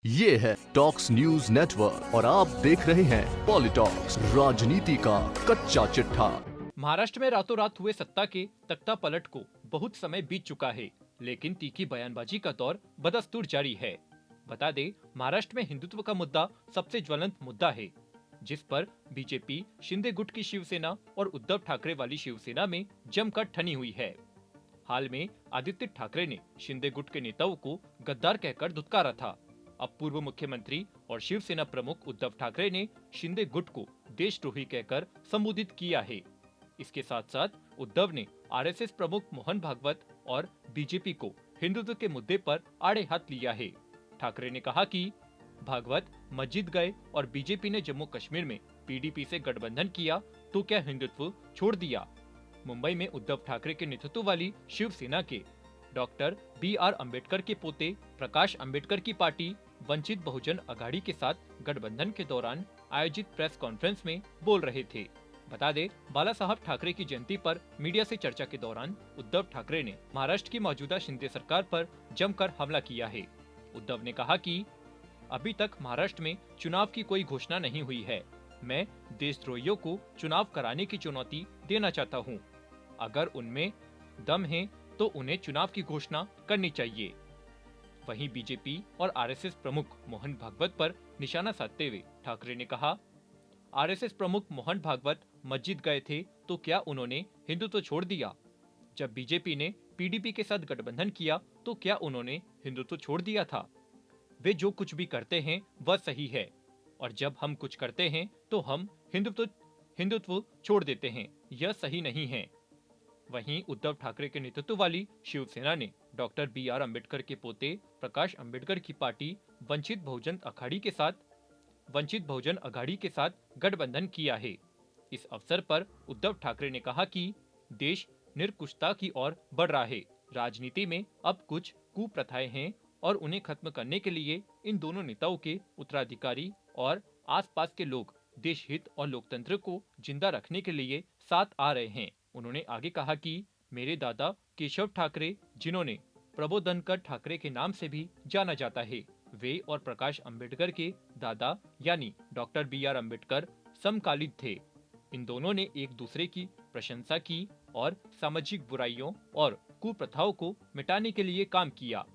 ये है talks news network और आप देख रहे हैं पॉलिटॉक्स, राजनीति का कच्चा चिट्ठा। महाराष्ट्र में रातों रात हुए सत्ता के तख्ता पलट को बहुत समय बीत चुका है, लेकिन तीखी बयानबाजी का दौर बदस्तूर जारी है। बता दें, महाराष्ट्र में हिंदुत्व का मुद्दा सबसे ज्वलंत मुद्दा है, जिस पर बीजेपी, शिंदे गुट की शिवसेना और उद्धव ठाकरे वाली शिवसेना में जमकर ठनी हुई है। हाल में आदित्य ठाकरे ने शिंदे गुट के नेताओं को गद्दार कहकर धुतकारा था। अब पूर्व मुख्यमंत्री और शिवसेना प्रमुख उद्धव ठाकरे ने शिंदे गुट को देशद्रोही कहकर संबोधित किया है। इसके साथ साथ उद्धव ने आरएसएस प्रमुख मोहन भागवत और बीजेपी को हिंदुत्व के मुद्दे पर आड़े हाथ लिया है। ठाकरे ने कहा कि भागवत मस्जिद गए और बीजेपी ने जम्मू कश्मीर में पीडीपी से गठबंधन किया तो क्या हिंदुत्व छोड़ दिया। मुंबई में उद्धव ठाकरे के नेतृत्व वाली शिवसेना के डॉक्टर BR अम्बेडकर के पोते प्रकाश अम्बेडकर की पार्टी वंचित बहुजन अघाड़ी के साथ गठबंधन के दौरान आयोजित प्रेस कॉन्फ्रेंस में बोल रहे थे। बता दें, बाला साहब ठाकरे की जयंती पर मीडिया से चर्चा के दौरान उद्धव ठाकरे ने महाराष्ट्र की मौजूदा शिंदे सरकार पर जमकर हमला किया है। उद्धव ने कहा कि अभी तक महाराष्ट्र में चुनाव की कोई घोषणा नहीं हुई है। मैं देशद्रोहियों को चुनाव कराने की चुनौती देना चाहता हूँ। अगर उनमें दम है तो उन्हें चुनाव की घोषणा करनी चाहिए। वहीं बीजेपी और आरएसएस प्रमुख मोहन भागवत पर निशाना साधते हुए ठाकरे ने कहा, आरएसएस प्रमुख मोहन भागवत मस्जिद गए थे तो क्या उन्होंने हिंदुत्व छोड़ दिया? जब बीजेपी ने पीडीपी के साथ गठबंधन किया तो क्या उन्होंने हिंदुत्व छोड़ दिया था? वे जो कुछ भी करते हैं वह सही है, और जब हम कुछ करते हैं तो हम हिंदुत्व छोड़ देते हैं, यह सही नहीं है। वहीं उद्धव ठाकरे के नेतृत्व वाली शिवसेना ने डॉक्टर BR अम्बेडकर के पोते प्रकाश अम्बेडकर की पार्टी वंचित बहुजन अघाड़ी के साथ गठबंधन किया है। इस अवसर पर उद्धव ठाकरे ने कहा कि देश निरंकुशता की ओर बढ़ रहा है। राजनीति में अब कुछ कुप्रथाएं हैं और उन्हें खत्म करने के लिए इन दोनों नेताओं के उत्तराधिकारी और आसपास के लोग देश हित और लोकतंत्र को जिंदा रखने के लिए साथ आ रहे हैं। उन्होंने आगे कहा कि मेरे दादा केशव ठाकरे, जिन्होंने प्रबोधनकर ठाकरे के नाम से भी जाना जाता है, वे और प्रकाश अम्बेडकर के दादा यानी डॉक्टर BR अम्बेडकर समकालीन थे। इन दोनों ने एक दूसरे की प्रशंसा की और सामाजिक बुराइयों और कुप्रथाओं को मिटाने के लिए काम किया।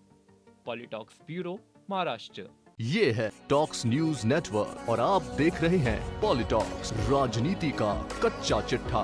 पॉलिटॉक्स ब्यूरो, महाराष्ट्र। ये है टॉक्स न्यूज नेटवर्क और आप देख रहे हैं पॉलिटॉक्स, राजनीति का कच्चा चिट्ठा।